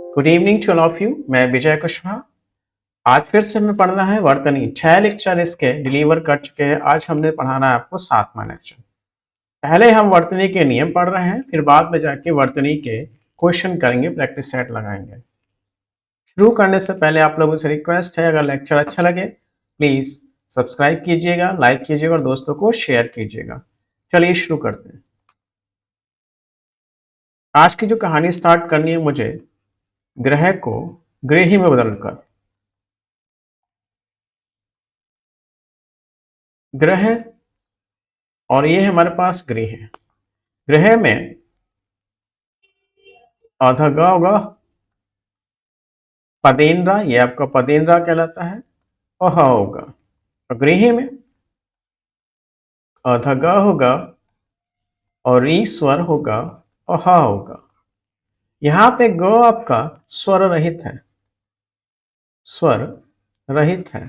Good evening to all of you. मैं विजय कुशवाहा। आज फिर से हमें पढ़ना है वर्तनी। 6 लेक्चर इसके डिलीवर कर चुके हैं। आज हमने पढ़ाना है आपको 7वां लेक्चर। पहले हम वर्तनी के नियम पढ़ रहे हैं, फिर बाद में जाके वर्तनी के क्वेश्चन करेंगे, प्रैक्टिस सेट लगाएंगे। शुरू करने से पहले आप लोगों से रिक्वेस्ट है, अगर लेक्चर अच्छा लगे प्लीज सब्सक्राइब कीजिएगा, लाइक कीजिएगा और दोस्तों को शेयर कीजिएगा। चलिए शुरू करते हैं। आज की जो कहानी स्टार्ट करनी है मुझे, ग्रह को गृह में बदलकर। ग्रह और ये हमारे पास गृह है। गृह में आधा ग होगा, पदेंद्रा, ये आपका पदेंद्रा कहलाता है, और ह होगा। और गृह में आधा ग होगा और ई स्वर होगा और ह होगा। यहाँ पे ग आपका स्वर रहित है, स्वर रहित है।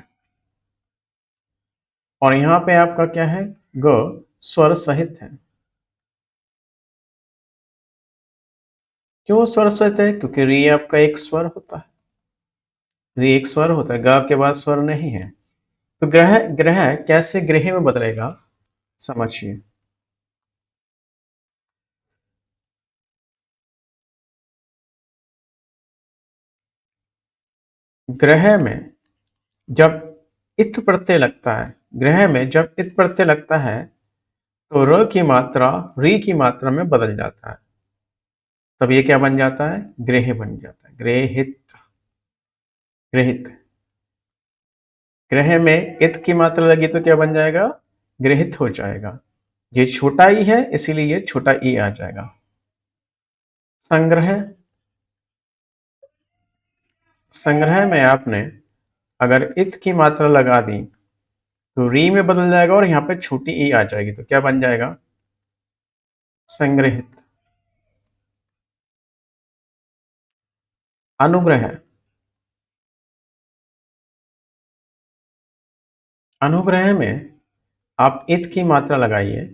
और यहाँ पे आपका क्या है, ग स्वर सहित है। क्यों स्वर सहित है? क्योंकि री आपका एक स्वर होता है, री एक स्वर होता है, ग के बाद स्वर नहीं है। तो ग्रह ग्रह कैसे गृह में बदलेगा समझिए। ग्रह में जब इत प्रत्यय लगता है, ग्रह में जब इत प्रत्यय लगता है तो र की मात्रा री की मात्रा में बदल जाता है। तब ये क्या बन जाता है, गृह बन जाता है। गृहित, गृहित। ग्रह में इत की मात्रा लगी तो क्या बन जाएगा, गृहित हो जाएगा। ये छोटा ई है इसीलिए ये छोटा ई आ जाएगा। संग्रह, संग्रह में आपने अगर इत की मात्रा लगा दी तो री में बदल जाएगा और यहाँ पे छोटी ई आ जाएगी तो क्या बन जाएगा, संग्रहित। अनुग्रह, अनुग्रह में आप इत की मात्रा लगाइए,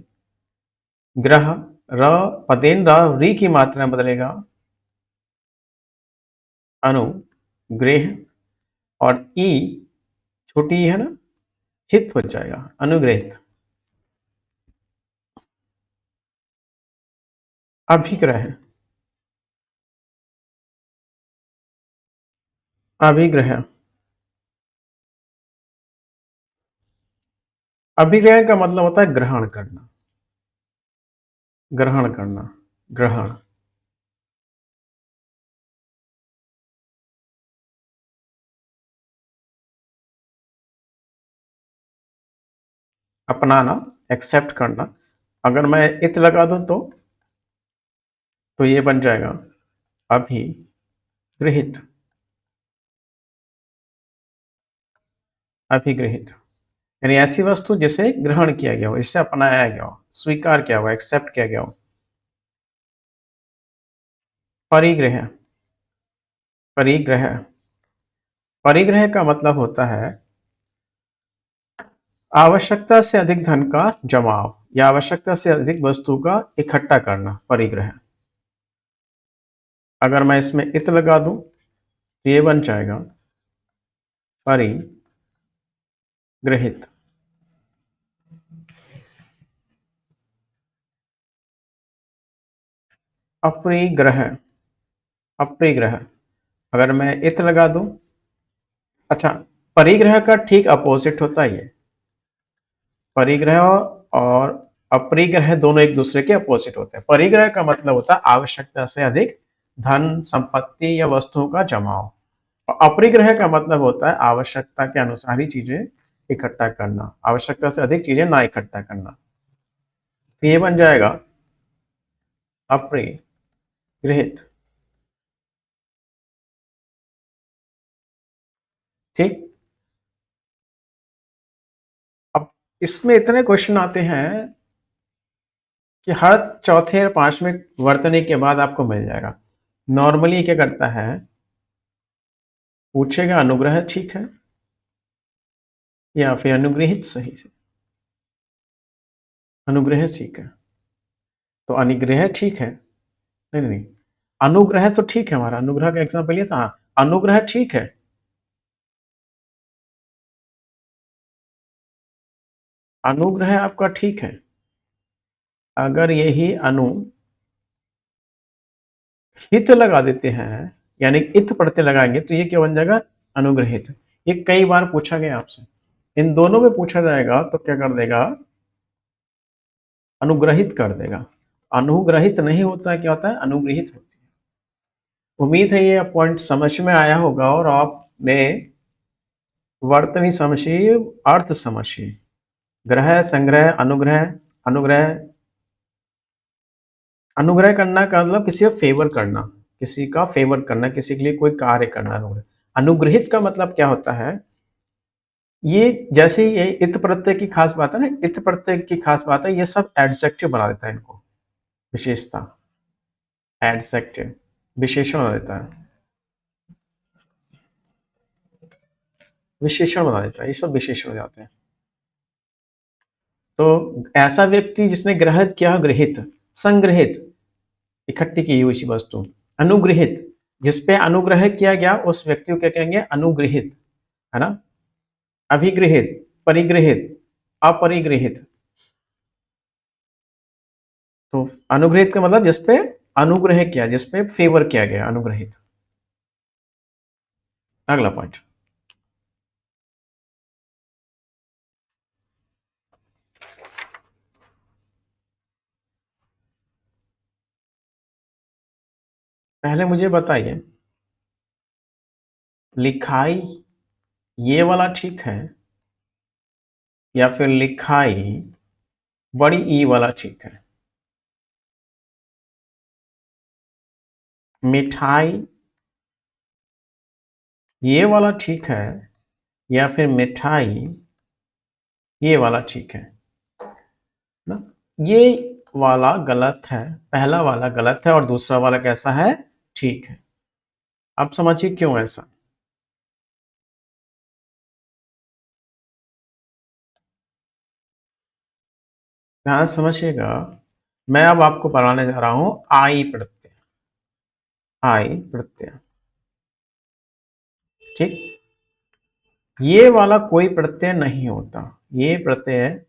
ग्रह र पदेन र री की मात्रा में बदलेगा, अनुग्रह, और ई छोटी ई है ना, हित हो जाएगा, अनुग्रहित। अभिग्रह, अभिग्रह, अभिग्रह का मतलब होता है ग्रहण करना, ग्रहण करना, ग्रहण। अपनाना, एक्सेप्ट करना। अगर मैं इत लगा दूं तो ये बन जाएगा अभिगृहित, अभिगृहित। यानी ऐसी वस्तु जिसे ग्रहण किया गया हो, इससे अपनाया गया हो, स्वीकार किया हो, एक्सेप्ट किया गया हो। परिग्रह, परिग्रह, परिग्रह का मतलब होता है आवश्यकता से अधिक धन का जमाव या आवश्यकता से अधिक वस्तु का इकट्ठा करना, परिग्रह। अगर मैं इसमें इत लगा दूं तो ये बन जाएगा परिग्रहित। अपरिग्रह, अपरिग्रह। अगर मैं इत लगा दूं, अच्छा, परिग्रह का ठीक अपोजिट होता है ये। परिग्रह और अपरिग्रह दोनों एक दूसरे के अपोजिट होते हैं। परिग्रह का मतलब होता है आवश्यकता से अधिक धन, संपत्ति या वस्तुओं का जमाव, और अपरिग्रह का मतलब होता है आवश्यकता के अनुसार ही चीजें इकट्ठा करना, आवश्यकता से अधिक चीजें ना इकट्ठा करना। तो ये बन जाएगा अपरिगृहित। ठीक। अब इसमें इतने क्वेश्चन आते हैं कि हर चौथे या पांचवें वर्तनी के बाद आपको मिल जाएगा। नॉर्मली क्या करता है, पूछेगा अनुग्रह ठीक है या फिर अनुग्रहित सही से, अनुग्रह ठीक है तो अनुग्रह ठीक है, नहीं नहीं नहीं, अनुग्रह तो ठीक है, हमारा अनुग्रह का एग्जाम्पल ये था। हाँ, अनुग्रह ठीक है, अनुग्रह आपका ठीक है। अगर यही अनु हित लगा देते हैं, यानी इत प्रत्यय लगाएंगे, तो ये क्या बन जाएगा? अनुग्रहित। ये कई बार पूछा गया आपसे, इन दोनों में पूछा जाएगा तो क्या कर देगा? अनुग्रहित कर देगा। अनुग्रहित नहीं होता है, क्या होता है? अनुग्रहित होती है। उम्मीद है ये पॉइंट समझ में आया होगा और आपने वर्तनी समझी, अर्थ समझी। ग्रह, संग्रह, अनुग्रह। अनुग्रह, अनुग्रह करना का मतलब किसी का फेवर करना, किसी का फेवर करना, किसी के लिए कोई कार्य करना। अनुग्रह। अनुग्रहित का मतलब क्या होता है? ये जैसे ये इत प्रत्यय की खास बात है ना, इत प्रत्यय की खास बात है, ये सब एडजेक्टिव बना देता है इनको, विशेषता, एडजेक्टिव, विशेषण बना देता है, विशेषण बना देता है, ये सब विशेषण हो जाते हैं। तो ऐसा व्यक्ति जिसने ग्रहित किया, गृहित, संग्रहित, इकट्ठी की हुई वस्तु। अनुग्रहित, जिसपे अनुग्रह किया गया उस व्यक्ति को क्या कहेंगे? अनुग्रहित, है ना? अभिगृहित, परिगृहित, अपरिगृहित। तो अनुग्रहित का मतलब जिसपे अनुग्रह किया, जिसपे फेवर किया गया, अनुग्रहित। अगला पॉइंट, पहले मुझे बताइए, लिखाई ये वाला ठीक है या फिर लिखाई बड़ी ई वाला ठीक है? मिठाई ये वाला ठीक है या फिर मिठाई ये वाला ठीक है ना? ये वाला गलत है, पहला वाला गलत है और दूसरा वाला कैसा है? ठीक है। अब समझिए क्यों ऐसा। ध्यान समझिएगा, मैं अब आपको पढ़ाने जा रहा हूं आई प्रत्यय, आई प्रत्यय, ठीक। ये वाला कोई प्रत्यय नहीं होता, ये प्रत्यय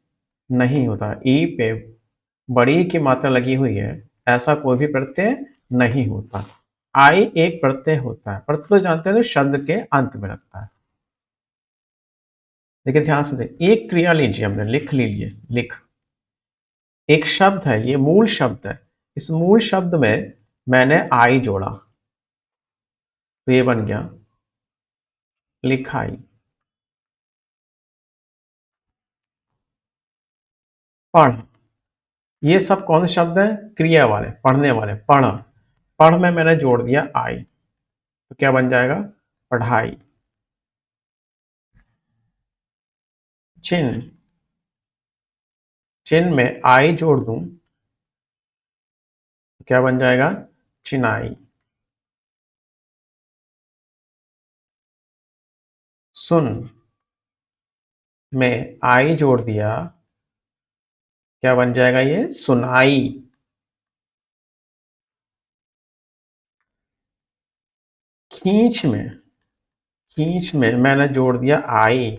नहीं होता। ई पे बड़ी की मात्रा लगी हुई है, ऐसा कोई भी प्रत्यय नहीं होता। आई एक प्रत्यय होता है, प्रत्यय तो जानते हैं, तो शब्द के अंत में लगता है। लेकिन ध्यान से देखिए, एक क्रिया लीजिए, हमने लिख लीजिए, लिख एक शब्द है, ये मूल शब्द है। इस मूल शब्द में मैंने आई जोड़ा, तो ये बन गया लिखाई। पढ़, ये सब कौन से शब्द है? क्रिया वाले, पढ़ने वाले। पढ़, पढ़ में मैंने जोड़ दिया आई, तो क्या बन जाएगा? पढ़ाई। चिन्ह, चिन्ह में आई जोड़ दूं तो क्या बन जाएगा? चिनाई। सुन में आई जोड़ दिया, क्या बन जाएगा? ये सुनाई। खींच में, खींच में मैंने जोड़ दिया आई,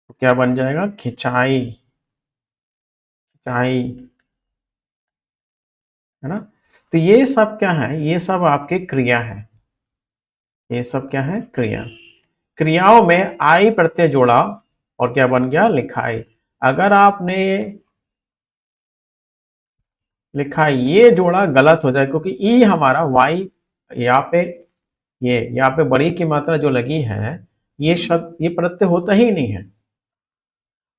तो क्या बन जाएगा? खिंचाई, खिंचाई, है ना? तो ये सब क्या है? ये सब आपके क्रिया है, ये सब क्या है? क्रिया। क्रियाओं में आई प्रत्यय जोड़ा और क्या बन गया? लिखाई। अगर आपने लिखाई ये जोड़ा, गलत हो जाए, क्योंकि ई हमारा वाई यहाँ पे, ये यहाँ पे बड़ी की मात्रा जो लगी है, ये शब्द, ये प्रत्यय होता ही नहीं है।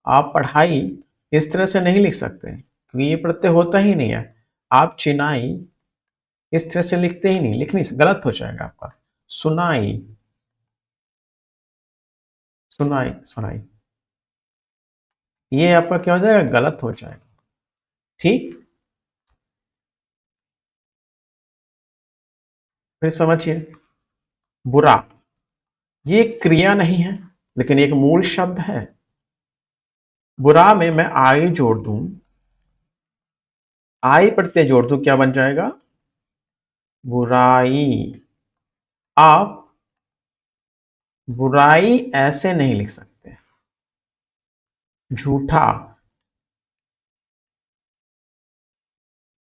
आप पढ़ाई इस तरह से नहीं लिख सकते क्योंकि ये प्रत्यय होता ही नहीं है। आप चिनाई इस तरह से लिखते ही नहीं, लिख नहीं, गलत हो जाएगा आपका। सुनाई, सुनाई, सुनाई, ये आपका क्या हो जाएगा? गलत हो जाएगा, ठीक। फिर समझिए, बुरा, ये क्रिया नहीं है लेकिन एक मूल शब्द है। बुरा में मैं आई जोड़ दूं, आई प्रत्यय जोड़ दूं, क्या बन जाएगा? बुराई। आप बुराई ऐसे नहीं लिख सकते। झूठा,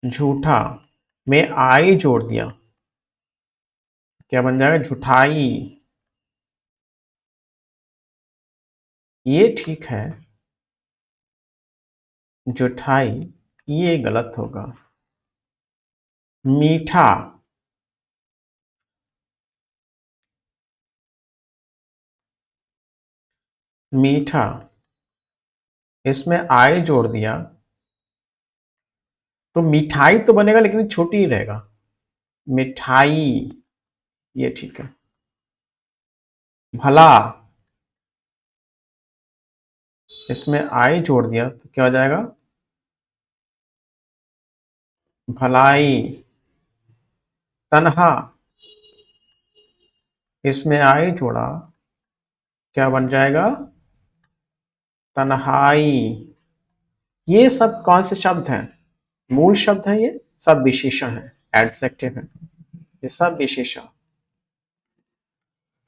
झूठा में आई जोड़ दिया, क्या बन जाएगा? झूठाई। ये ठीक है, जुठाई ये गलत होगा। मीठा, मीठा इसमें आई जोड़ दिया तो मिठाई तो बनेगा लेकिन छोटी ही रहेगा। मिठाई ये ठीक है। भला, इसमें आई जोड़ दिया तो क्या हो जाएगा? भलाई। तन्हा, इसमें आई जोड़ा, क्या बन जाएगा? तन्हाई। ये सब कौन से शब्द हैं? मूल शब्द है, ये सब विशेषण है, एडजेक्टिव है, ये सब विशेषण।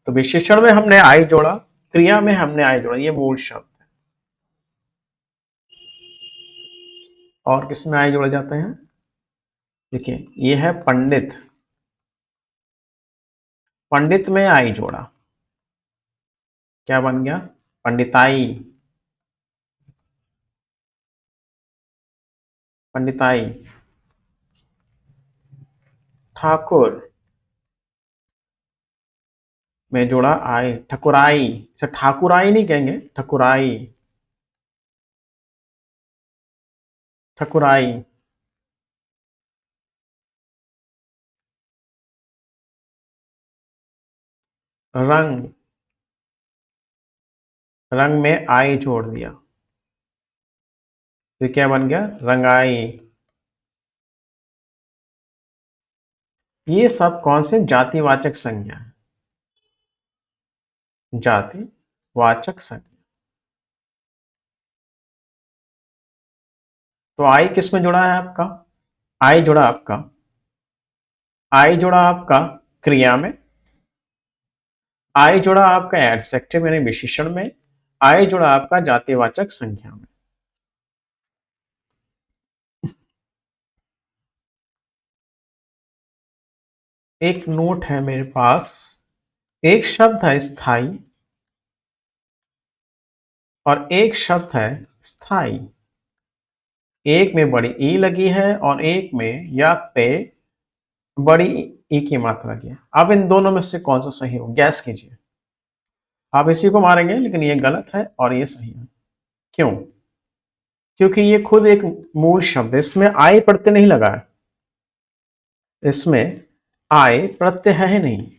तो विशेषण में हमने आई जोड़ा, क्रिया में हमने आई जोड़ा, ये मूल शब्द है। और किसमें आई जोड़े जाते हैं? देखिए, ये है पंडित, पंडित में आई जोड़ा, क्या बन गया? पंडिताई। पंडिताई। ठाकुर में जोड़ा आई, ठकुराई। इसे ठाकुराई नहीं कहेंगे, ठकुराई। ठकुराई। रंग, रंग में आई जोड़ दिया तो क्या बन गया? रंगाई। ये सब कौन से जातिवाचक संज्ञा है? जातिवाचक संज्ञा। तो आई किस में जुड़ा है आपका? आई जुड़ा आपका, आई जुड़ा आपका क्रिया में, आई जुड़ा आपका एडजेक्टिव यानी विशेषण में, आई जुड़ा आपका जातिवाचक संज्ञा में। एक नोट है मेरे पास, एक शब्द है स्थाई और एक शब्द है स्थाई। एक में बड़ी ई लगी है और एक में या पे बड़ी ई की मात्रा लगी है। अब इन दोनों में से कौन सा सही हो, गैस कीजिए। आप इसी को मारेंगे लेकिन ये गलत है और ये सही है। क्यों? क्योंकि ये खुद एक मूल शब्द है, इसमें आई प्रत्यय नहीं लगा है, इसमें आई प्रत्यय है ही नहीं।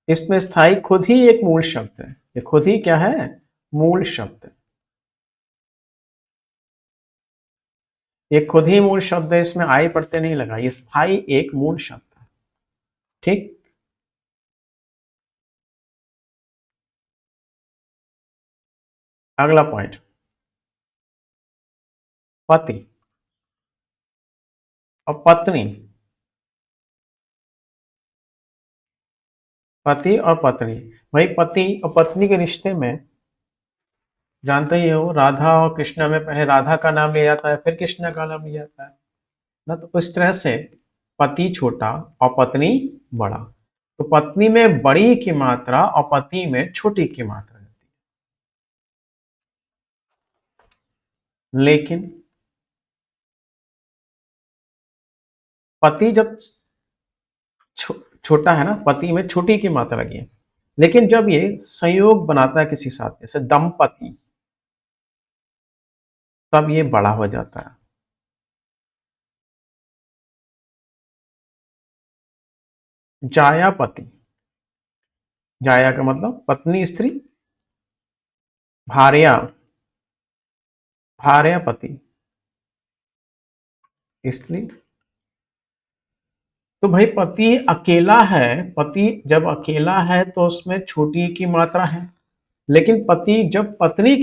इसमें स्थाई खुद ही एक मूल शब्द है, ये खुद ही क्या है? मूल शब्द है। ये खुद ही मूल शब्द है, इसमें आई प्रत्यय नहीं लगा, ये स्थाई एक मूल शब्द है। ठीक। अगला पॉइंट, पति और पत्नी। पति और पत्नी, भाई पति और पत्नी के रिश्ते में जानते ही हो, राधा और कृष्णा में पहले राधा का नाम लिया जाता है फिर कृष्णा का नाम लिया जाता है ना। तो इस तरह से पति छोटा और पत्नी बड़ा, तो पत्नी में बड़ी की मात्रा और पति में छोटी की मात्रा रहती है। लेकिन पति जब छोटा है ना, पति में छोटी की मात्रा लगी है, लेकिन जब ये संयोग बनाता है किसी साथ, जैसे दंपति, तब ये बड़ा हो जाता है। जायापति, जाया का मतलब पत्नी स्त्री, भार्या, भार्यापति स्त्री। तो भाई पति अकेला है, पति जब अकेला है तो उसमें छोटी की मात्रा है, लेकिन पति जब पत्नी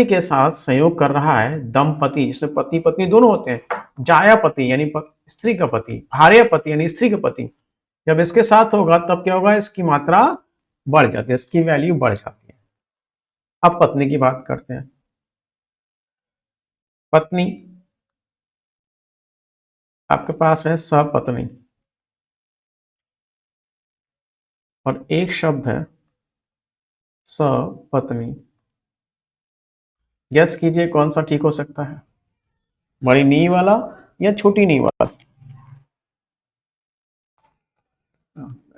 के साथ संयोग कर रहा है, दंपति जिसमें पति पत्नी दोनों होते हैं, जायापति यानी स्त्री का पति, भार्यापति यानी स्त्री का पति, जब इसके साथ होगा तब क्या होगा, इसकी मात्रा बढ़ जाती है, इसकी वैल्यू बढ़ जाती है। अब पत्नी की बात करते हैं। पत्नी, आपके पास है सपत्नी और एक शब्द है सपत्नी। गेस कीजिए कौन सा ठीक हो सकता है, बड़ी नी वाला या छोटी नी वाला।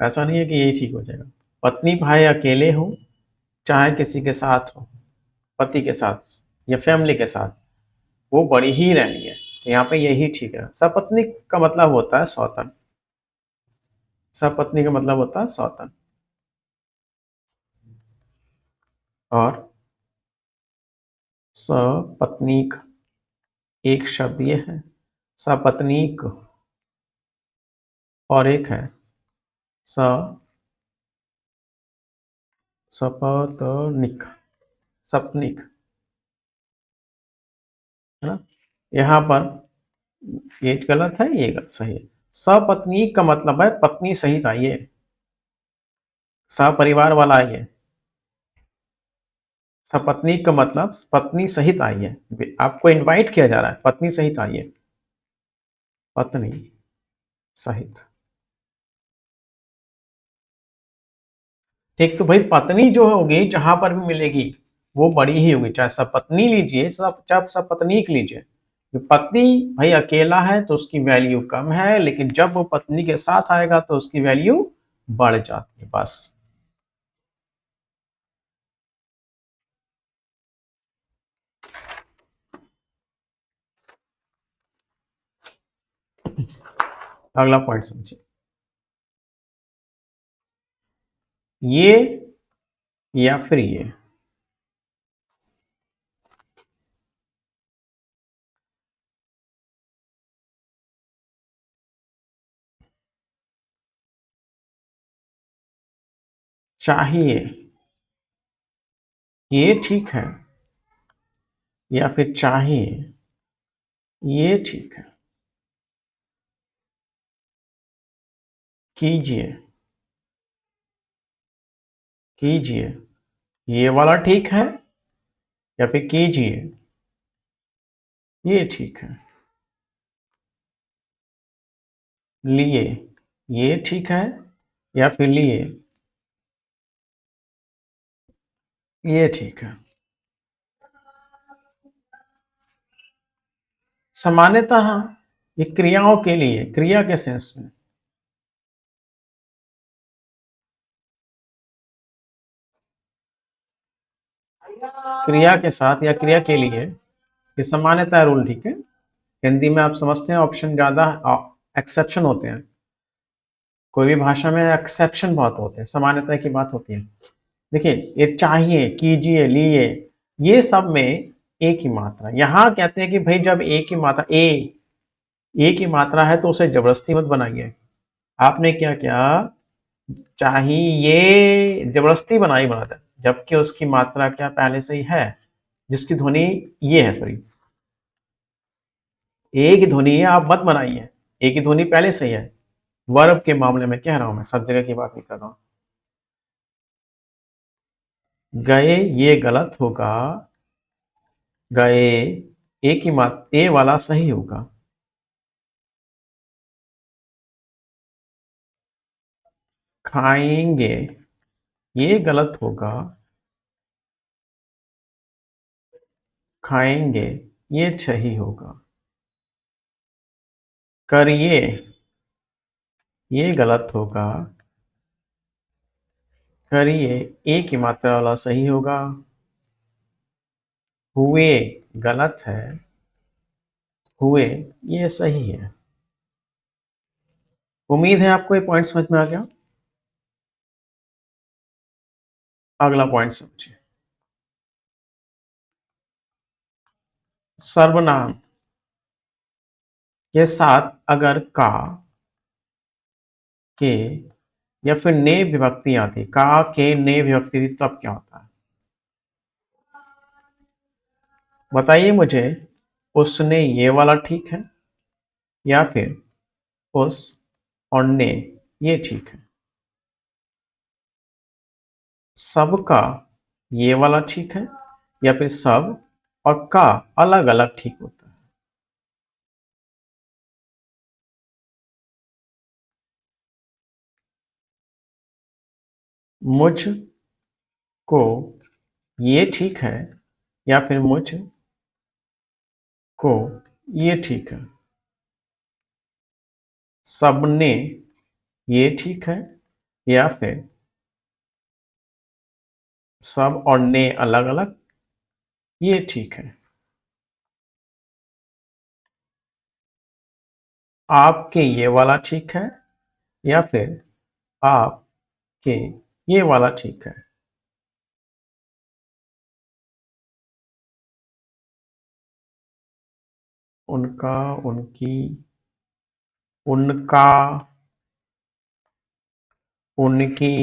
ऐसा नहीं है कि यही ठीक हो जाएगा। पत्नी भाई अकेले हो चाहे किसी के साथ हो, पति के साथ या फैमिली के साथ, वो बड़ी ही रहनी है, तो यहाँ पे यही ठीक है। सपत्नी का मतलब होता है सौतन, सपत्नी का मतलब होता है सौतन। और सपत्नीक एक शब्द ये है, सपत्नीक, और एक है स सपत्निक, सपनिक, है ना। यहाँ पर ये गलत है, ये गलत सही है। सपत्नीक का मतलब है पत्नी सहित आइए, सपरिवार वाला आइए। सपत्नीक का मतलब पत्नी सहित आइए, आपको इनवाइट किया जा रहा है, पत्नी सहित आइए, पत्नी सहित। ठीक, तो भाई पत्नी जो होगी जहां पर भी मिलेगी वो बड़ी ही होगी, चाहे सपत्नी लीजिए चाहे सपत्नीक लीजिए। जो पत्नी भाई अकेला है तो उसकी वैल्यू कम है, लेकिन जब वो पत्नी के साथ आएगा तो उसकी वैल्यू बढ़ जाती है, बस। अगला पॉइंट समझिए, ये या फिर ये। चाहिए, ये ठीक है, या फिर चाहिए, ये ठीक है। कीजिए, कीजिए, ये वाला ठीक है, या फिर कीजिए, ये ठीक है। लिए, ये ठीक है, या फिर लिए, ये ठीक है। सामान्यतः ये क्रियाओं के लिए, क्रिया के सेंस में, क्रिया के साथ या क्रिया के लिए ये सामान्यतः रूल, ठीक है। हिंदी में आप समझते हैं ऑप्शन ज्यादा, एक्सेप्शन होते हैं, कोई भी भाषा में एक्सेप्शन बहुत होते हैं, सामान्यतः की बात होती है। देखिए, ये चाहिए, कीजिए, लिए, ये सब में एक ही मात्रा। यहां कहते हैं कि भाई जब एक ही मात्रा एक ही मात्रा है तो उसे जबरदस्ती मत बनाइए। आपने क्या किया, चाहिए जबरदस्ती बना दे, जबकि उसकी मात्रा क्या पहले से ही है, जिसकी ध्वनि ये है, सॉरी, एक ही ध्वनि है, आप मत बनाइए, एक ही ध्वनि पहले से ही है। वर्ब के मामले में कह रहा हूं मैं, सब जगह की बात नहीं कर रहा हूं। गए ये गलत होगा, गए एक ही मात्रा, ए वाला सही होगा। खाएंगे ये गलत होगा, खाएंगे ये सही होगा। करिए ये गलत होगा, करिए एक ही मात्रा वाला सही होगा। हुए गलत है, हुए ये सही है। उम्मीद है आपको ये पॉइंट समझ में आ गया। अगला पॉइंट समझिए, सर्वनाम के साथ अगर का, के या फिर ने विभक्ति आती, का के ने विभक्ति थी, तब क्या होता है बताइए मुझे। उसने ये वाला ठीक है, या फिर उस और ने, ये ठीक है। सबका ये वाला ठीक है, या फिर सब और का अलग अलग ठीक होता है? मुझ को ये ठीक है, या फिर मुझ को ये ठीक है? सबने ये ठीक है, या फिर सब और ने अलग अलग, ये ठीक है? आपके ये वाला ठीक है, या फिर आपके ये वाला ठीक है? उनका, उनकी, उनका, उनकी।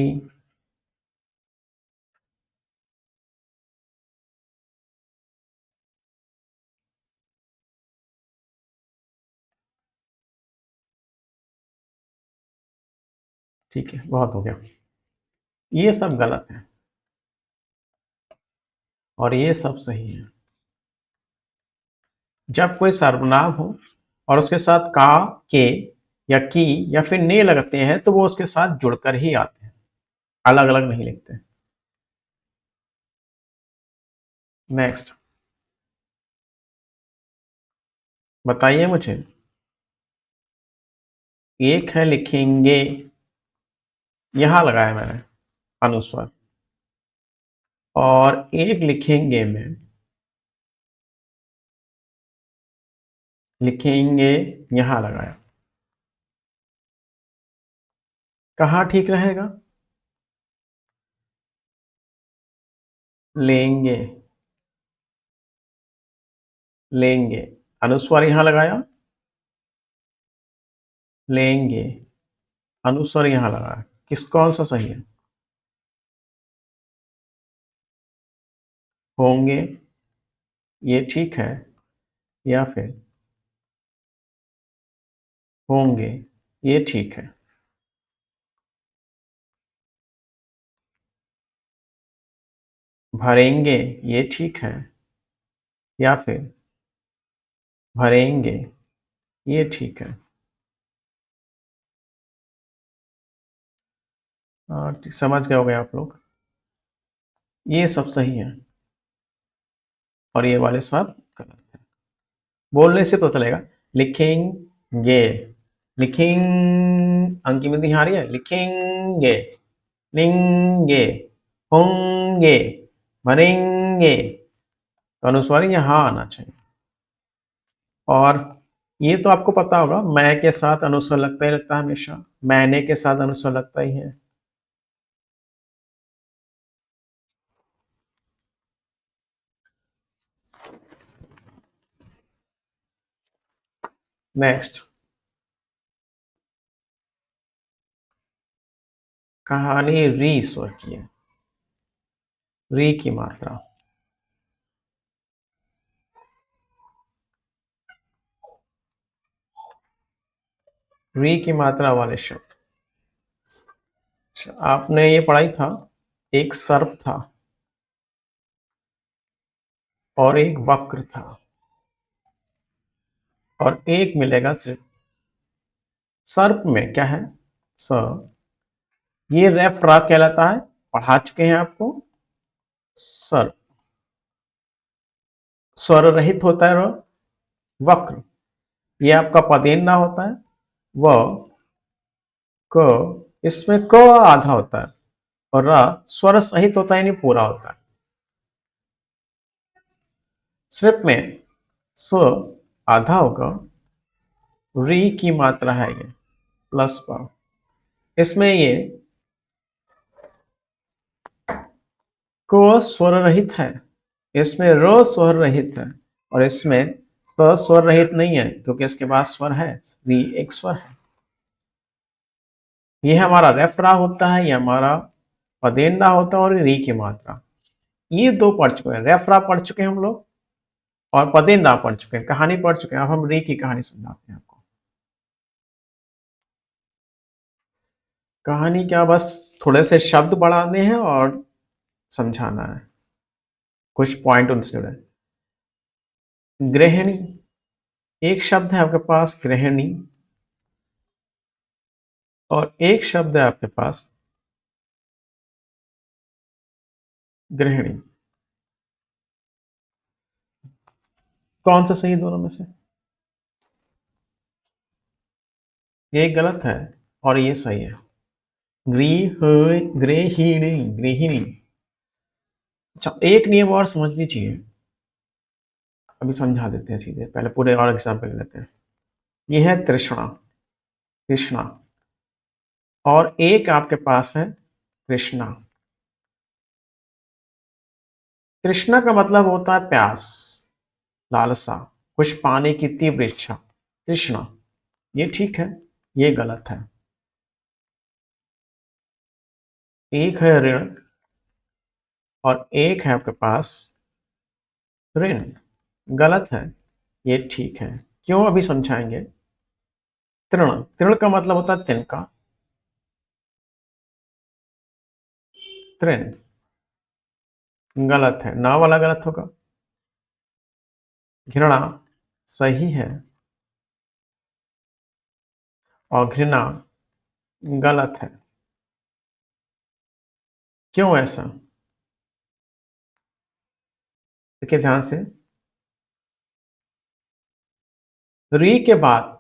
ठीक है, बहुत हो गया। ये सब गलत है और ये सब सही है। जब कोई सर्वनाम हो और उसके साथ का, के या की या फिर ने लगते हैं तो वो उसके साथ जुड़कर ही आते हैं, अलग अलग नहीं लिखते। नेक्स्ट, बताइए मुझे। एक है लिखेंगे, यहां लगाया मैंने अनुस्वर, और एक लिखेंगे में, लिखेंगे यहां लगाया। कहाँ ठीक रहेगा? लेंगे, लेंगे, अनुस्वर यहां लगाया, लेंगे, अनुस्वर यहां लगाया। कौन सा सही है? होंगे, ये ठीक है, या फिर होंगे, ये ठीक है? भरेंगे, ये ठीक है, या फिर भरेंगे, ये ठीक है? समझ गए होंगे आप लोग। ये सब सही है और ये वाले सब गलत है। बोलने से तो चलेगा। लिखेंगे, लिखेंग, अंकी में नहीं आ रही है, लिखेंगे, लेंगे, होंगे, भरेंगे, तो अनुस्वार यहाँ आना चाहिए। और ये तो आपको पता होगा, मैं के साथ अनुस्वार लगता ही लगता है हमेशा, मैंने के साथ अनुस्वार लगता ही है। नेक्स्ट, कहानी री स्वर की है, री की मात्रा। री की मात्रा वाले शब्द। अच्छा, आपने ये पढ़ाई था, एक सर्प था और एक वक्र था, और एक मिलेगा सिर्फ। सर्प में क्या है? स, ये रेफ रा कहलाता है, पढ़ा चुके हैं आपको। सर्प स्वर रहित होता है। वक्र, ये आपका पदेन ना होता है। व, क, इसमें क आधा होता है, और र स्वर सहित होता है, यानी पूरा होता है। सिर्फ में स आधा होगा, री की मात्रा है ये, प्लस पर। इसमें ये क स्वर रहित है, इसमें र स्वर रहित है, और इसमें स स्वर रहित नहीं है, क्योंकि इसके बाद स्वर है, री एक स्वर है। ये हमारा रेफरा होता है, ये हमारा पदेन्ना होता है, और री की मात्रा। ये दो पढ़ चुके हैं, रेफरा पढ़ चुके हैं हम लोग, और पदेन्ना पढ़ चुके हैं, कहानी पढ़ चुके हैं। अब हम री की कहानी समझाते हैं आपको। कहानी क्या, बस थोड़े से शब्द बढ़ाने हैं और समझाना है, कुछ पॉइंट उनसे जुड़े। गृहिणी, एक शब्द है आपके पास गृहिणी, और एक शब्द है आपके पास गृहिणी। कौन सा सही है दोनों में से? ये गलत है और ये सही है। गृहिणी, गृहिणी। अच्छा, एक नियम और समझ लीजिए, अभी समझा देते हैं सीधे, पहले पूरे और एग्जाम्पल लेते हैं। ये है तृष्णा, तृष्णा, और एक आपके पास है तृष्णा। तृष्णा का मतलब होता है प्यास, लालसा, कुछ पाने की तीव्र इच्छा, तृष्णा। ये ठीक है, ये गलत है। एक है ऋण और एक है आपके पास ऋण, गलत है, ये ठीक है। क्यों, अभी समझाएंगे। तृण, तृण का मतलब होता है तिनका, तृण, गलत है, ना वाला गलत होगा। घृणा सही है और घृणा गलत है। क्यों ऐसा? देखिए ध्यान से, री के बाद,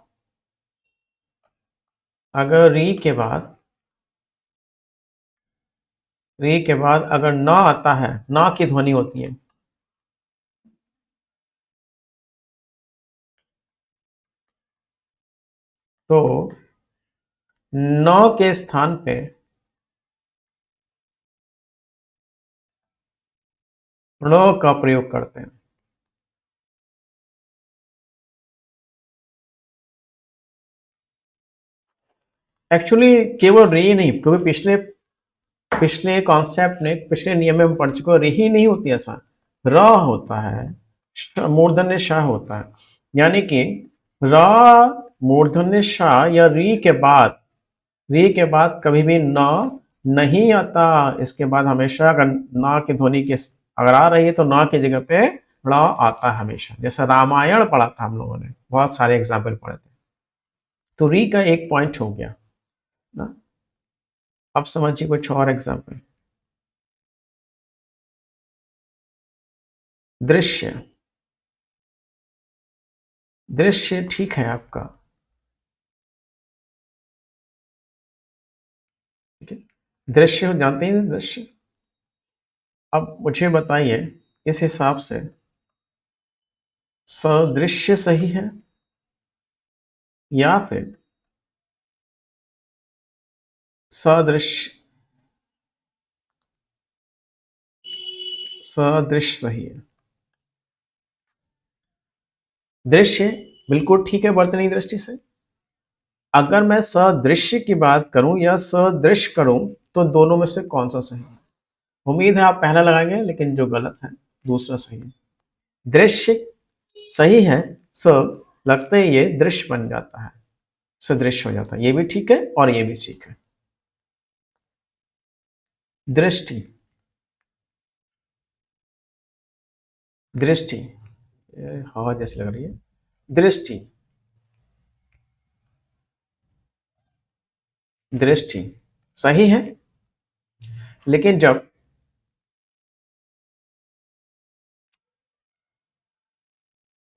अगर री के बाद अगर ना आता है, ना की ध्वनि होती है, तो न के स्थान पे ण का प्रयोग करते हैं। एक्चुअली केवल री नहीं, क्योंकि पिछले पिछले कॉन्सेप्ट ने, पिछले नियम में हम पढ़ चुके, री ही नहीं होती, ऐसा र होता है, मूर्धन्य श होता है। यानी कि र मूर्धन्य श या री के बाद कभी भी न नहीं आता। इसके बाद हमेशा अगर ना की ध्वनि के अगर आ रही है तो ना की जगह पे ड़ आता है हमेशा। जैसे रामायण पढ़ा था हम लोगों ने, बहुत सारे एग्जाम्पल पढ़े थे। तो री का एक पॉइंट हो गया ना। अब समझिए कुछ और एग्जाम्पल। दृश्य, दृश्य ठीक है आपका, ठीक है, दृश्य जानते हैं दृश्य। अब मुझे बताइए, इस हिसाब से सदृश्य सही है या फिर सदृश्य, सदृश सही है? दृश्य बिल्कुल ठीक है वर्तनी दृष्टि से। अगर मैं सदृश्य की बात करूं या सदृश करूं, तो दोनों में से कौन सा सही है? उम्मीद है आप पहला लगाएंगे, लेकिन जो गलत है दूसरा सही है। दृश्य सही है, स लगते ही ये दृश्य बन जाता है, सदृश हो जाता है। ये भी ठीक है और ये भी ठीक है। दृष्टि, दृष्टि, हवा जैसी लग रही है। दृष्टि, दृष्टि सही है, लेकिन जब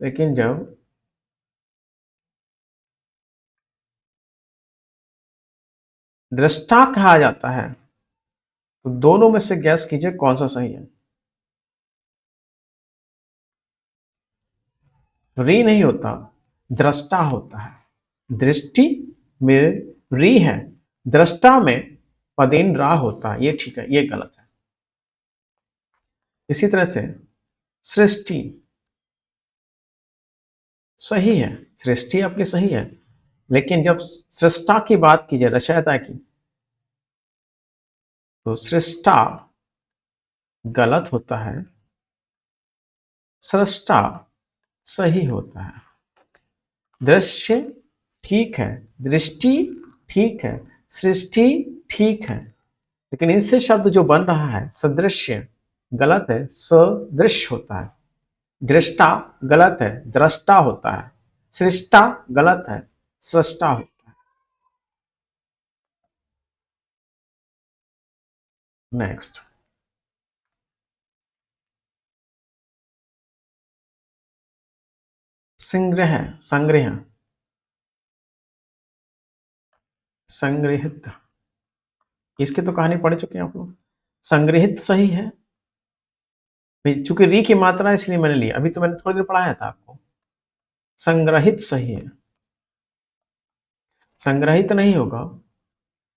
लेकिन जब दृष्टा कहा जाता है, तो दोनों में से गैस कीजिए कौन सा सही है। री नहीं होता, दृष्टा होता है। दृष्टि में री है, दृष्टा में पदेन रा होता है। ये ठीक है, ये गलत है। इसी तरह से सृष्टि सही है, सृष्टि आपकी सही है, लेकिन जब सृष्टा की बात कीजिए, रचयिता की, तो सृष्टा गलत होता है, सृष्टा सही होता है। दृश्य ठीक है, दृष्टि ठीक है, सृष्टि ठीक है, लेकिन इससे शब्द जो बन रहा है सदृश्य गलत है, सदृश होता है। दृष्टा गलत है, दृष्टा होता है। सृष्टा गलत है, सृष्टा होता है। नेक्स्ट, संग्रह, संग्रह, संग्रहित, इसकी तो कहानी पढ़ चुके हैं आप लोग। संग्रहित सही है, चूंकि री की मात्रा है इसलिए मैंने लिया, अभी तो मैंने थोड़ी देर पढ़ाया था आपको। संग्रहित सही है, संग्रहित नहीं होगा,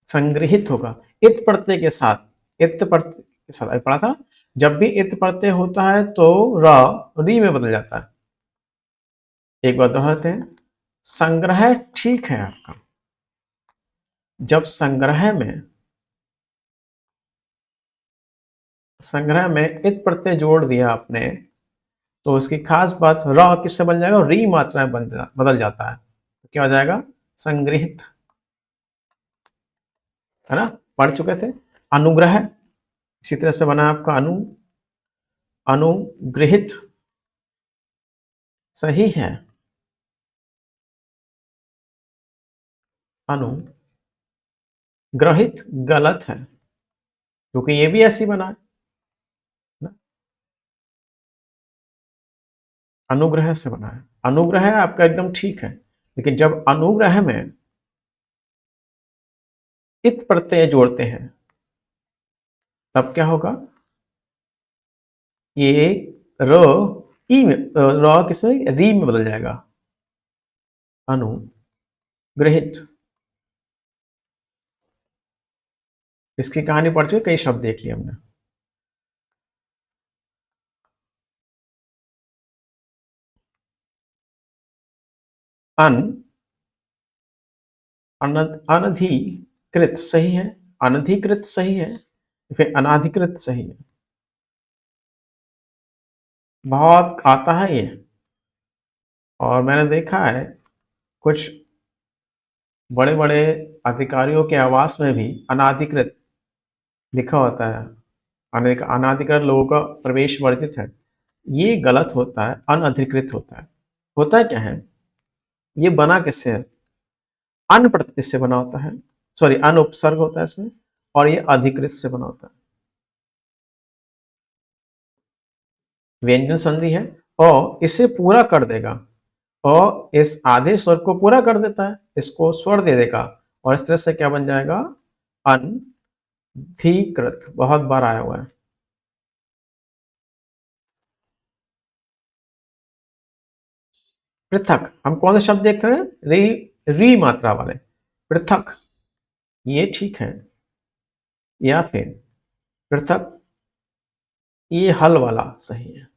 संग्रहित होगा। इत प्रत्यय के साथ, इत प्रत्यय के साथ अभी पढ़ा था, जब भी इत प्रत्यय होता है तो र री में बदल जाता है। एक बार दोहराते हैं, संग्रह ठीक है आपका। जब संग्रह में इत प्रत्यय जोड़ दिया आपने तो उसकी खास बात र किससे बन जाएगा, री मात्रा में बदल जाता है, तो क्या हो जाएगा, संग्रहित, है ना, पढ़ चुके थे। अनुग्रह इसी तरह से बना आपका अनुग्रहित सही है, अनुग्रहित गलत है, क्योंकि ये भी ऐसी बना है ना? अनुग्रह से बना है, अनुग्रह आपका एकदम ठीक है, लेकिन जब अनुग्रह में इत प्रत्यय जोड़ते हैं तब क्या होगा, ये र ई में, र किसमें, री में बदल जाएगा। अनुग्रहित, इसकी कहानी पढ़ चुके, कई शब्द देख लिए हमने। अन अनधिकृत सही है, अनधिकृत सही है, फिर अनाधिकृत सही है। बहुत आता है ये, और मैंने देखा है कुछ बड़े बड़े अधिकारियों के आवास में भी अनाधिकृत लिखा होता है। अनाधिकृत लोगों का प्रवेश वर्जित है, ये गलत होता है, अनधिकृत होता है। होता है क्या है, ये बना किससे है, अन प्रत्यय से बना होता है, सॉरी अन उपसर्ग होता है इसमें, और ये अधिकृत से बना होता है। व्यंजन संधि है और इसे पूरा कर देगा, और इस आधे स्वर को पूरा कर देता है, इसको स्वर दे देगा, और इस तरह से क्या बन जाएगा, अनधिकृत। बहुत बार आया हुआ है। पृथक, हम कौन से शब्द देख रहे हैं, री मात्रा वाले, पृथक, ये ठीक है, या फिर पृथक, ये हल वाला सही है।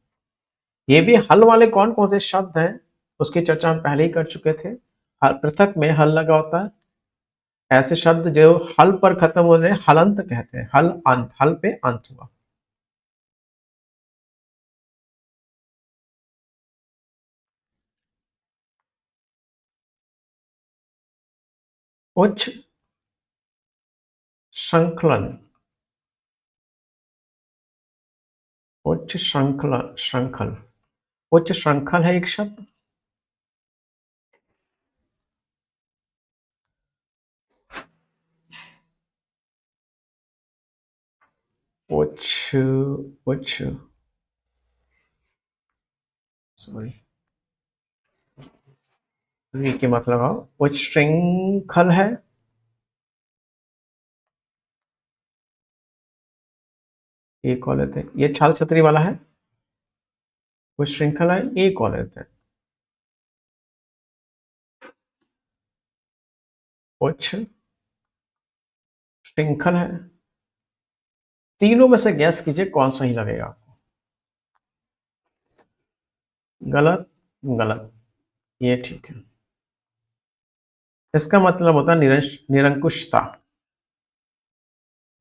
ये भी हल वाले कौन कौन से शब्द हैं उसकी चर्चा हम पहले ही कर चुके थे। पृथक में हल लगा होता है, ऐसे शब्द जो हल पर खत्म हो रहे हैं हलंत कहते हैं, हल अंत, हल पे अंत हुआ। उच्च श्रृंखलन, उच्च श्रृंखला, श्रृंखल, उच्च श्रृंखल है एक शब्द। उच्च, उच्च, सॉरी, वी की मत लगाओ, उच्च श्रृंखल है, ये कॉल लेते हैं, ये छात्र छतरी वाला है, उच्च श्रृंखला है, ये कॉल लेते हैं। उच्च श्रृंखल है, तीनों में से गैस कीजिए कौन सही लगेगा आपको। गलत, गलत, ये ठीक है। इसका मतलब होता है निरंकुशता,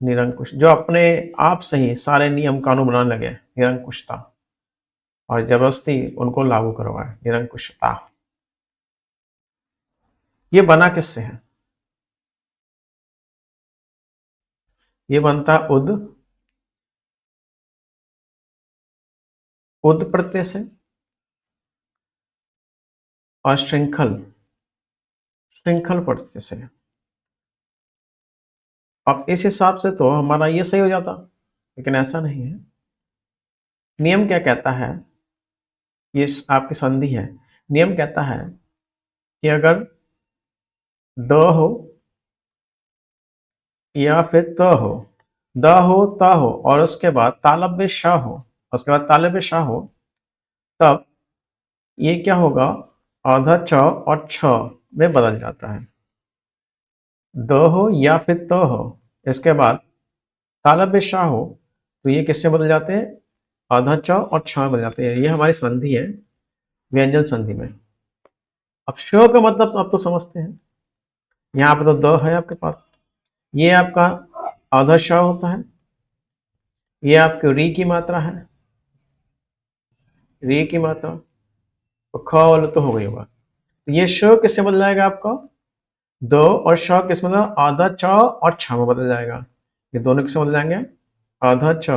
निरंकुश, जो अपने आप से ही सारे नियम कानून बनाने लगे, निरंकुशता, और जबरदस्ती उनको लागू करवाए, निरंकुशता। ये बना किससे है, ये बनता है उद, उद प्रत्यय से, और श्रृंखल, श्रृंखल प्रत्यय से। अब इस हिसाब से तो हमारा ये सही हो जाता, लेकिन ऐसा नहीं है। नियम क्या कहता है, ये आपकी संधि है, नियम कहता है कि अगर द हो या फिर त हो, द हो त हो और उसके बाद तालव्य श हो, उसके बाद तालव्य श हो, तब ये क्या होगा, आधा च और छ में बदल जाता है। द हो या फिर त हो, इसके बाद तालव्य श हो, तो ये किससे बदल जाते हैं, आधा च और छ में बदल जाते हैं। ये हमारी संधि है व्यंजन संधि में। अब श का मतलब आप तो समझते हैं, यहाँ पे तो द है आपके पास, ये आपका आधा श होता है, ये आपकी री की मात्रा है, री की मात्रा, तो ख वाला तो हो गई होगा, तो ये श किससे बदल जाएगा आपका, दो और श किस मतलब आधा च और छ में बदल जाएगा। ये दोनों किससे बदल जाएंगे, आधा च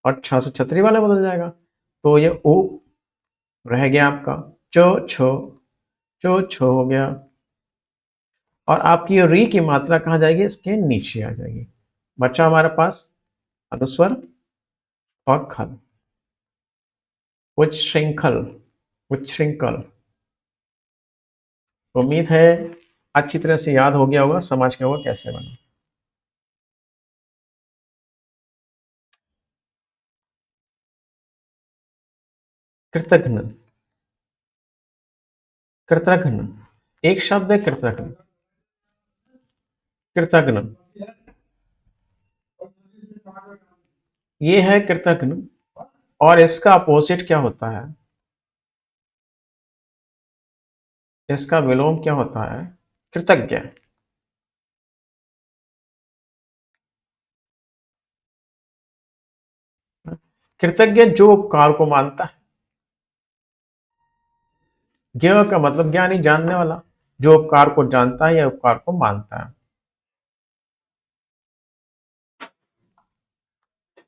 और छ से छतरी वाला बदल जाएगा। तो ये उ रह गया आपका, चो छो, चो छो हो गया, और आपकी ये री की मात्रा कहाँ जाएगी, इसके नीचे आ जाएगी। बचा हमारे पास अनुस्वर और खल, उच्छृंखल, उच्छृंखल। उम्मीद है अच्छी तरह से याद हो गया होगा, समझ गया होगा कैसे बना। कृतघ्न, कृतघ्न एक शब्द है, कृतघ्न, कृतघ्न ये है कृतघ्न, और इसका अपोजिट क्या होता है, इसका विलोम क्या होता है, कृतज्ञ। कृतज्ञ जो उपकार को मानता है, ज्ञ का मतलब ज्ञानी, जानने वाला, जो उपकार को जानता है या उपकार को मानता है।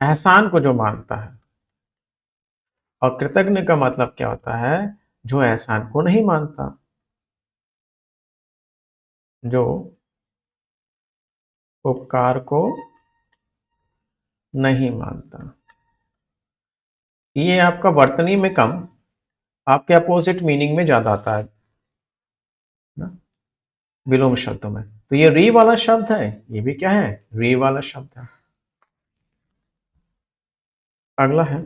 एहसान को जो मानता है, और कृतज्ञ का मतलब क्या होता है, जो एहसान को नहीं मानता, जो उपकार को नहीं मानता। ये आपका वर्तनी में कम, आपके अपोजिट मीनिंग में ज्यादा आता है ना, विलोम शब्दों में। तो ये री वाला शब्द है, ये भी क्या है, री वाला शब्द है। अगला है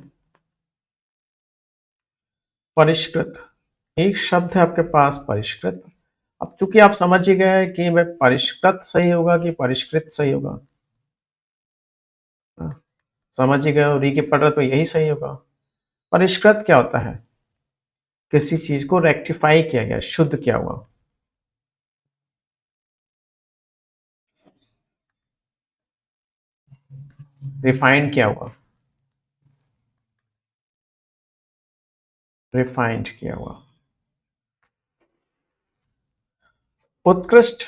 परिष्कृत। एक शब्द है आपके पास परिष्कृत। अब चूंकि आप समझ ही गए कि वह परिष्कृत सही होगा कि परिष्कृत सही होगा, हाँ, समझ ही गए हो, री की पढ़ रहे तो यही सही होगा। परिष्कृत क्या होता है, किसी चीज को रेक्टिफाई किया गया, शुद्ध किया हुआ। रिफाइंड किया हुआ, रिफाइंड किया हुआ। उत्कृष्ट,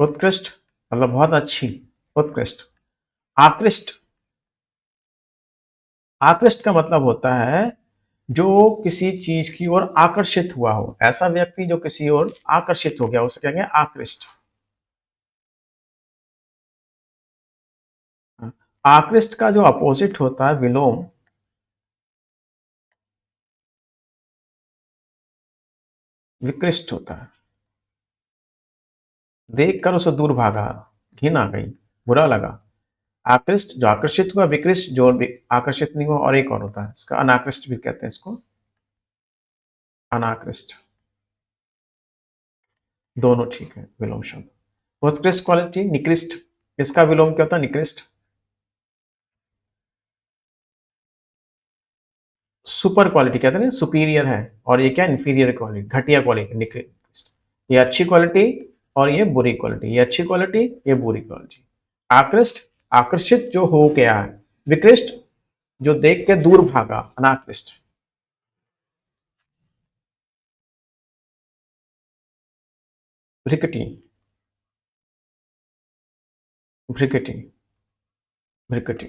उत्कृष्ट मतलब बहुत अच्छी, उत्कृष्ट। आकृष्ट, आकृष्ट का मतलब होता है जो किसी चीज की ओर आकर्षित हुआ हो, ऐसा व्यक्ति जो किसी ओर आकर्षित हो गया, उसे कहेंगे आकृष्ट। आकृष्ट का जो अपोजिट होता है विलोम, विकृष्ट होता है। देख कर उसे दूर भागा, घिन आ गई, बुरा लगा। आकृष्ट जो आकर्षित हुआ, विकृष्ट जो आकर्षित नहीं हुआ, और एक और होता है इसका अनाकृष्ट भी कहते हैं इसको, अनाकृष्ट। दोनों ठीक है विलोम शब्द। उत्कृष्ट क्वालिटी, निकृष्ट, इसका विलोम क्या होता है, निकृष्ट। सुपर क्वालिटी कहते हैं ना, सुपीरियर है, और ये क्या, इन्फीरियर क्वालिटी, घटिया क्वालिटी, निकृष्ट। ये अच्छी क्वालिटी और ये बुरी क्वालिटी, ये अच्छी क्वालिटी, ये बुरी क्वालिटी। आकृष्ट, आकर्षित जो हो गया है। विकृष्ट, जो देख के दूर भागा, अनाकृष्ट। भ्रिकटी, भ्रिकटी, भ्रिकटी,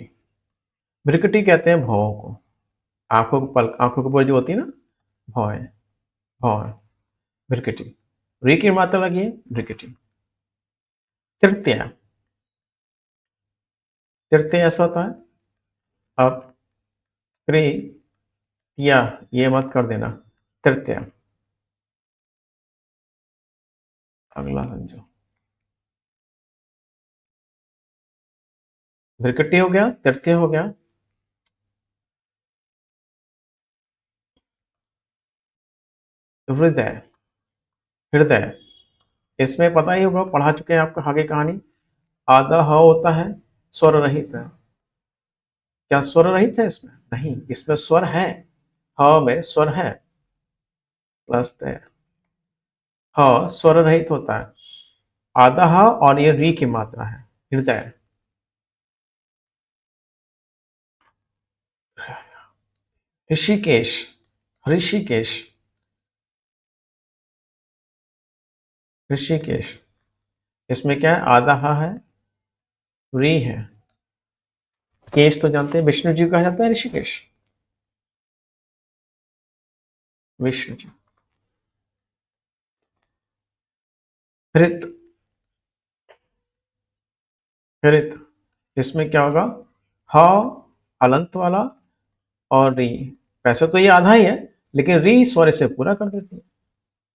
भ्रिकटी कहते हैं भौं को। आंखों को पलक, आंखों के ऊपर जो होती है ना, भौं, भौं, भ्रिकटी। री की मात्रा लगी है, भ्रिकटी। तृतीय, तृतीय ऐसा होता है, अब तृतीया ये मत कर देना, तृतीय। अगला समझो, भ्रिकटी हो गया, तृतीय हो गया, हृदय, हृदय। इसमें पता ही होगा, पढ़ा चुके हैं आपको आगे कहानी। आधा ह होता है स्वर रहित है। क्या स्वर रहित है इसमें? नहीं, इसमें स्वर है। ह में स्वर है, प्लस तय। ह स्वर रहित होता है, आधा ह और ये री की मात्रा है, हृदय। ऋषिकेश, ऋषिकेश, ऋषिकेश। इसमें क्या है, आधा ह है, री है। केश तो जानते हैं, विष्णु जी को कहा जाता है ऋषिकेश, विष्णु जी। हृत, हृत। इसमें क्या होगा, ह अलंत वाला और री। वैसे तो ये आधा ही है, लेकिन री स्वर से पूरा कर देती है।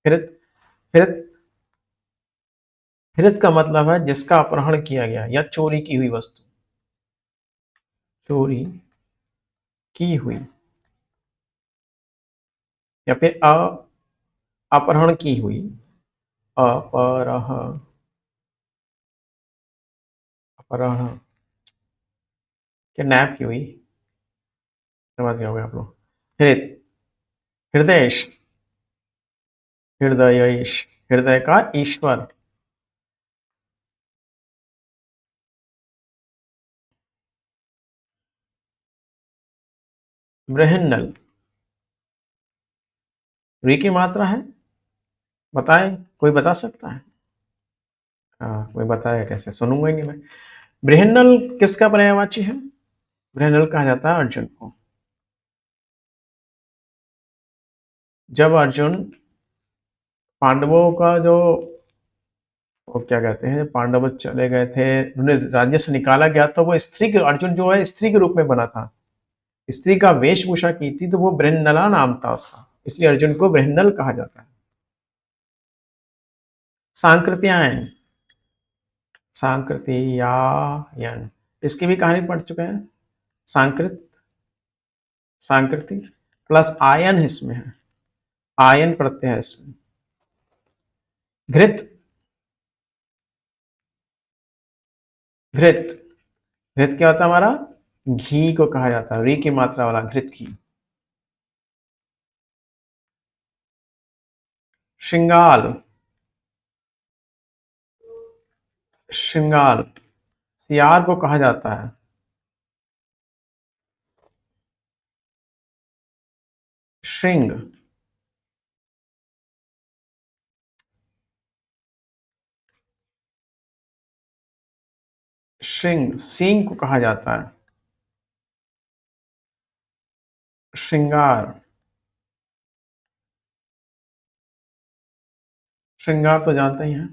हृत, हृत, हृत का मतलब है जिसका अपहरण किया गया या चोरी की हुई वस्तु, चोरी की हुई, या फिर अपहरण की हुई, अपहरण, अपहरण, किडनैप की हुई, समझ गए होंगे आप लोग। हृत, हृदयेश, हृदयेश, हृदय का ईश्वर। बृहन्नल, री की मात्रा है, बताए, कोई बता सकता है? हाँ, कोई बताए, कैसे सुनूंगा ही नहीं मैं। बृहन्नल किसका पर्यायवाची है? बृहन्नल कहा जाता है अर्जुन को। जब अर्जुन पांडवों का जो, वो क्या कहते हैं, पांडव चले गए थे, उन्हें राज्य से निकाला गया, तो वो स्त्री के, अर्जुन जो है स्त्री के रूप में बना था, स्त्री का वेशभूषा की थी, तो वो बृहन्नला नाम था उसका, इसलिए अर्जुन को बृहन्नल कहा जाता है। सांकृत्यायन, सांकृतियायन, इसकी भी कहानी पढ़ चुके हैं। सांकृत, सांकृति प्लस आयन इसमें है, आयन प्रत्यय है इसमें। घृत, घृत, घृत क्या होता है हमारा, घी को कहा जाता है, री की मात्रा वाला घृत घी। श्रृंगाल, श्रृंगाल, सियार को कहा जाता है, श्रृंग, श्रृंग, सींग को कहा जाता है, श्रृंगार। श्रृंगार तो जानते ही हैं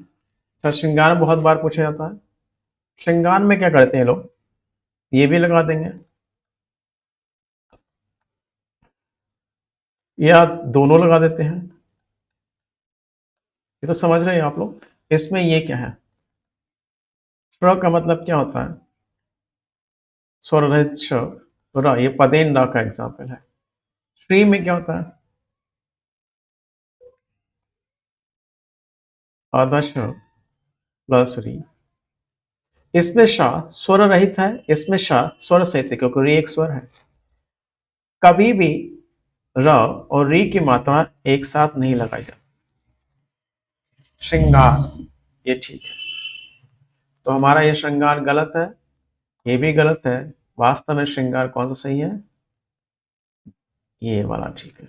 सर, श्रृंगार बहुत बार पूछा जाता है। श्रृंगार में क्या करते हैं लोग, ये भी लगा देंगे, या दोनों लगा देते हैं, ये तो समझ रहे हैं आप लोग। इसमें ये क्या है, स्वर का मतलब क्या होता है, स्वर रहित श, ये पदेन रा का एग्जाम्पल है। श्री में क्या होता है, आदर्श प्लस री। इसमें शा स्वर रहित है, इसमें शा स्वर सहित है, क्योंकि री एक स्वर है। कभी भी र और री की मात्रा एक साथ नहीं लगाई जाती। श्रृंगार, ये ठीक है, तो हमारा ये श्रृंगार गलत है, ये भी गलत है। वास्तव में श्रृंगार कौन सा सही है, ये वाला ठीक है।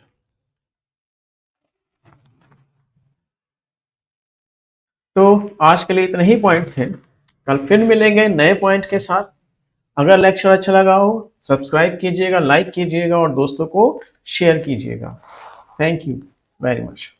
तो आज के लिए इतने ही पॉइंट थे, कल फिर मिलेंगे नए पॉइंट के साथ। अगर लेक्चर अच्छा लगा हो सब्सक्राइब कीजिएगा, लाइक कीजिएगा और दोस्तों को शेयर कीजिएगा। Thank you very much.